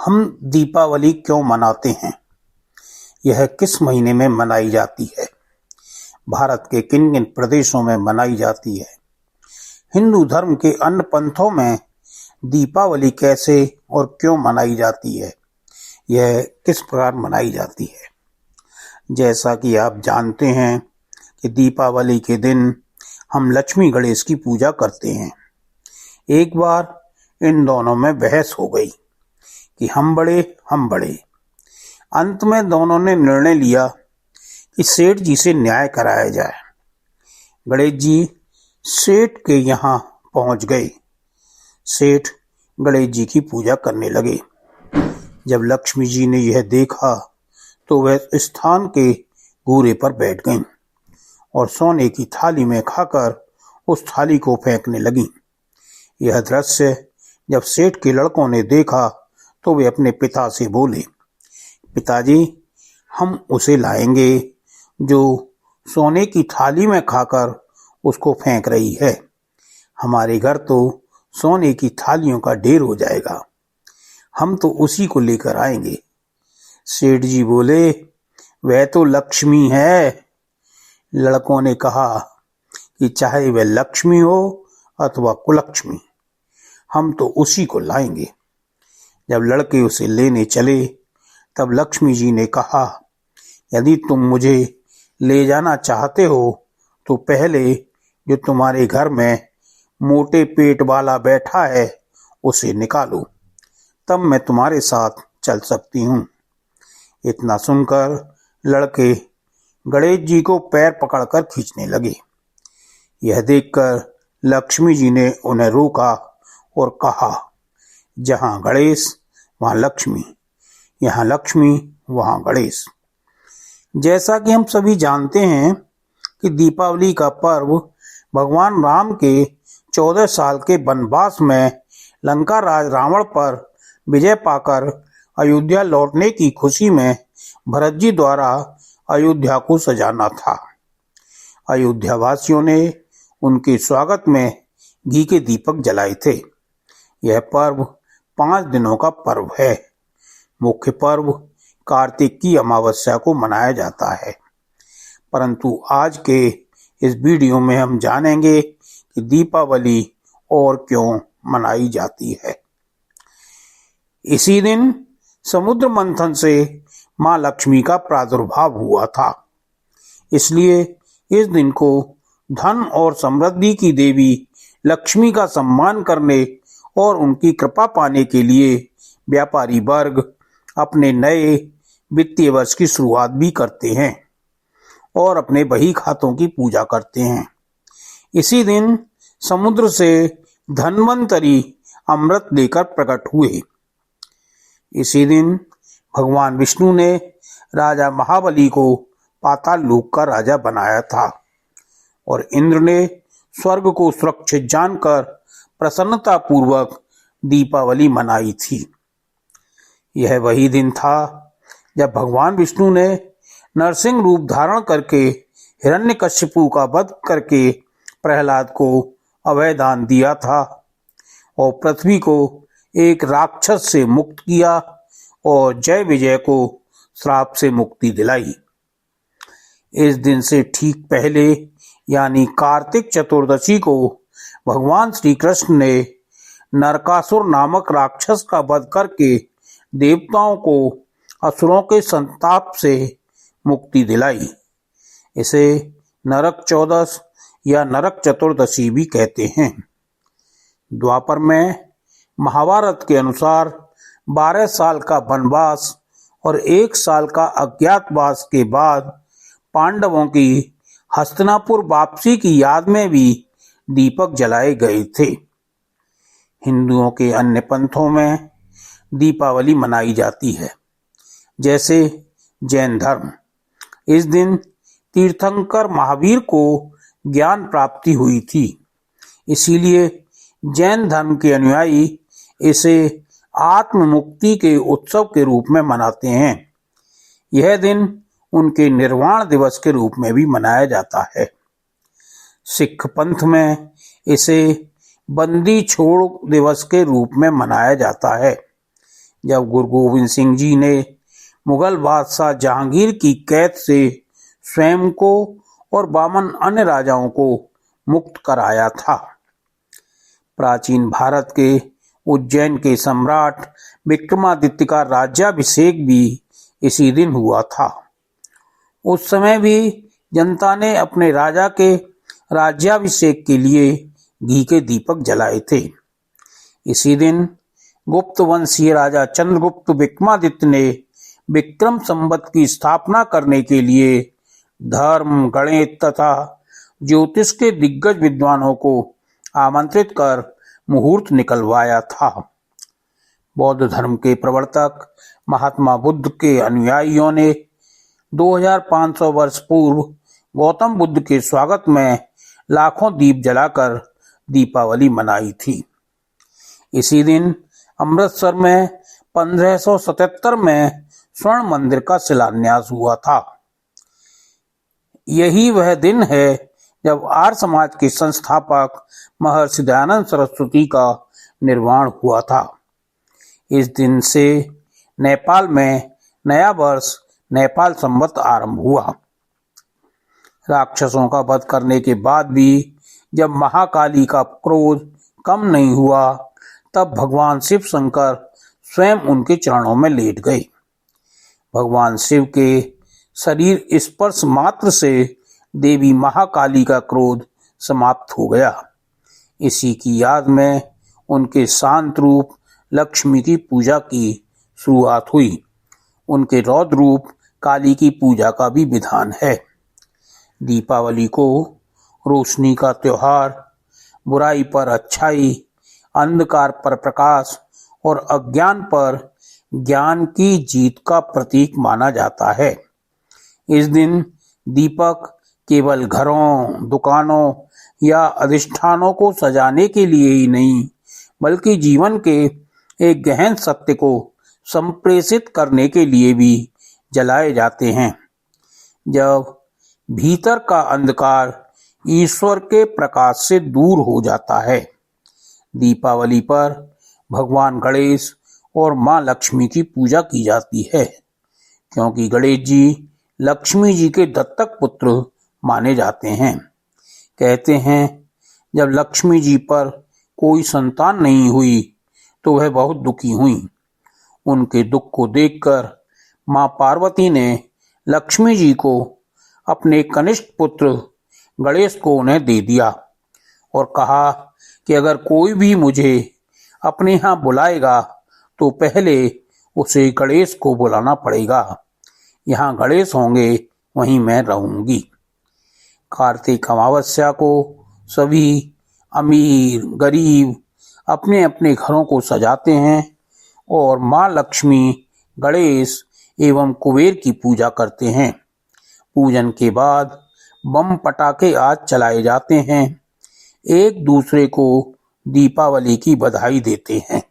हम दीपावली क्यों मनाते हैं? यह किस महीने में मनाई जाती है? भारत के किन किन प्रदेशों में मनाई जाती है? हिंदू धर्म के अन्य पंथों में दीपावली कैसे और क्यों मनाई जाती है? यह किस प्रकार मनाई जाती है? जैसा कि आप जानते हैं कि दीपावली के दिन हम लक्ष्मी गणेश की पूजा करते हैं। एक बार इन दोनों में बहस हो गई कि हम बड़े। अंत में दोनों ने निर्णय लिया कि सेठ जी से न्याय कराया जाए। गणेश जी सेठ के यहाँ पहुंच गए। सेठ गणेश जी की पूजा करने लगे। जब लक्ष्मी जी ने यह देखा तो वह स्थान के घूरे पर बैठ गईं और सोने की थाली में खाकर उस थाली को फेंकने लगीं। यह दृश्य जब सेठ के लड़कों ने देखा तो वे अपने पिता से बोले, पिताजी, हम उसे लाएंगे जो सोने की थाली में खाकर उसको फेंक रही है। हमारे घर तो सोने की थालियों का ढेर हो जाएगा। हम तो उसी को लेकर आएंगे। सेठ जी बोले, वह तो लक्ष्मी है। लड़कों ने कहा कि चाहे वह लक्ष्मी हो अथवा कुलक्ष्मी, हम तो उसी को लाएंगे। जब लड़के उसे लेने चले तब लक्ष्मी जी ने कहा, यदि तुम मुझे ले जाना चाहते हो तो पहले जो तुम्हारे घर में मोटे पेट वाला बैठा है उसे निकालो, तब मैं तुम्हारे साथ चल सकती हूँ। इतना सुनकर लड़के गणेश जी को पैर पकड़कर खींचने लगे। यह देखकर लक्ष्मी जी ने उन्हें रोका और कहा, जहाँ गणेश वहाँ लक्ष्मी, यहाँ लक्ष्मी वहाँ गणेश। जैसा कि हम सभी जानते हैं कि दीपावली का पर्व भगवान राम के 14 साल के वनवास में लंका राज रावण पर विजय पाकर अयोध्या लौटने की खुशी में भरत जी द्वारा अयोध्या को सजाना था। अयोध्या वासियों ने उनके स्वागत में घी के दीपक जलाए थे। यह पर्व 5 दिनों का पर्व है। मुख्य पर्व कार्तिक की अमावस्या को मनाया जाता है, परंतु आज के इस वीडियो में हम जानेंगे कि दीपावली और क्यों मनाई जाती है। इसी दिन समुद्र मंथन से मां लक्ष्मी का प्रादुर्भाव हुआ था, इसलिए इस दिन को धन और समृद्धि की देवी लक्ष्मी का सम्मान करने और उनकी कृपा पाने के लिए व्यापारी वर्ग अपने नए वित्तीय वर्ष की शुरुआत भी करते हैं और अपने बही खातों की पूजा करते हैं। इसी दिन समुद्र से धन्वंतरी अमृत लेकर प्रकट हुए। इसी दिन भगवान विष्णु ने राजा महाबली को पाताल लोक का राजा बनाया था और इंद्र ने स्वर्ग को सुरक्षित जानकर प्रसन्नता पूर्वक दीपावली मनाई थी। यह वही दिन था जब भगवान विष्णु ने नरसिंह रूप धारण करके हिरण्यकश्यपु का वध करके प्रहलाद को अभय दान दिया था और पृथ्वी को एक राक्षस से मुक्त किया और जय विजय को श्राप से मुक्ति दिलाई। इस दिन से ठीक पहले यानी कार्तिक चतुर्दशी को भगवान श्री कृष्ण ने नरकासुर नामक राक्षस का वध करके देवताओं को असुरों के संताप से मुक्ति दिलाई। इसे नरक चौदस या नरक चतुर्दशी भी कहते हैं। द्वापर में महाभारत के अनुसार 12 साल का वनवास और 1 साल का अज्ञातवास के बाद पांडवों की हस्तिनापुर वापसी की याद में भी दीपक जलाए गए थे। हिंदुओं के अन्य पंथों में दीपावली मनाई जाती है, जैसे जैन धर्म। इस दिन तीर्थंकर महावीर को ज्ञान प्राप्ति हुई थी, इसीलिए जैन धर्म के अनुयायी इसे आत्म मुक्ति के उत्सव के रूप में मनाते हैं। यह दिन उनके निर्वाण दिवस के रूप में भी मनाया जाता है। सिख पंथ में इसे बंदी छोड़ दिवस के रूप में मनाया जाता है। जब गुरु गोविंद सिंह जी ने मुगल बादशाह जहांगीर की कैद से स्वयं को और 52 अन्य राजाओं को मुक्त कराया था। प्राचीन भारत के उज्जैन के सम्राट विक्रमादित्य का राज्याभिषेक भी इसी दिन हुआ था। उस समय भी जनता ने अपने राजा के राज्याभिषेक के लिए घी के दीपक जलाए थे। इसी दिन गुप्त वंशीय राजा चंद्रगुप्त विक्रमादित्य ने विक्रम संवत की स्थापना करने के लिए धर्म, गणित तथा ज्योतिष के दिग्गज विद्वानों को आमंत्रित कर मुहूर्त निकलवाया था। बौद्ध धर्म के प्रवर्तक महात्मा बुद्ध के अनुयायियों ने 2500 वर्ष पूर्व गौतम बुद्ध के स्वागत में लाखों दीप जलाकर दीपावली मनाई थी। इसी दिन अमृतसर में 1577 में स्वर्ण मंदिर का शिलान्यास हुआ था। यही वह दिन है जब आर्य समाज के संस्थापक महर्षि दयानंद सरस्वती का निर्वाण हुआ था। इस दिन से नेपाल में नया वर्ष नेपाल संवत आरंभ हुआ। राक्षसों का वध करने के बाद भी जब महाकाली का क्रोध कम नहीं हुआ, तब भगवान शिव शंकर स्वयं उनके चरणों में लेट गए। भगवान शिव के शरीर स्पर्श मात्र से देवी महाकाली का क्रोध समाप्त हो गया। इसी की याद में उनके शांत रूप लक्ष्मी की पूजा की शुरुआत हुई। उनके रौद्र रूप काली की पूजा का भी विधान है। दीपावली को रोशनी का त्योहार, बुराई पर अच्छाई, अंधकार पर प्रकाश और अज्ञान पर ज्ञान की जीत का प्रतीक माना जाता है। इस दिन दीपक केवल घरों, दुकानों या अधिष्ठानों को सजाने के लिए ही नहीं, बल्कि जीवन के एक गहन सत्य को संप्रेषित करने के लिए भी जलाए जाते हैं। जब भीतर का अंधकार ईश्वर के प्रकाश से दूर हो जाता है। दीपावली पर भगवान गणेश और मां लक्ष्मी की पूजा की जाती है, क्योंकि गणेश जी लक्ष्मी जी के दत्तक पुत्र माने जाते हैं। कहते हैं जब लक्ष्मी जी पर कोई संतान नहीं हुई तो वह बहुत दुखी हुई। उनके दुख को देखकर मां पार्वती ने लक्ष्मी जी को अपने कनिष्ठ पुत्र गणेश को उन्हें दे दिया और कहा कि अगर कोई भी मुझे अपने यहाँ बुलाएगा तो पहले उसे गणेश को बुलाना पड़ेगा। यहाँ गणेश होंगे वहीं मैं रहूंगी। कार्तिक अमावस्या को सभी अमीर गरीब अपने अपने घरों को सजाते हैं और माँ लक्ष्मी, गणेश एवं कुबेर की पूजा करते हैं। पूजन के बाद बम पटाखे आज चलाए जाते हैं। एक दूसरे को दीपावली की बधाई देते हैं।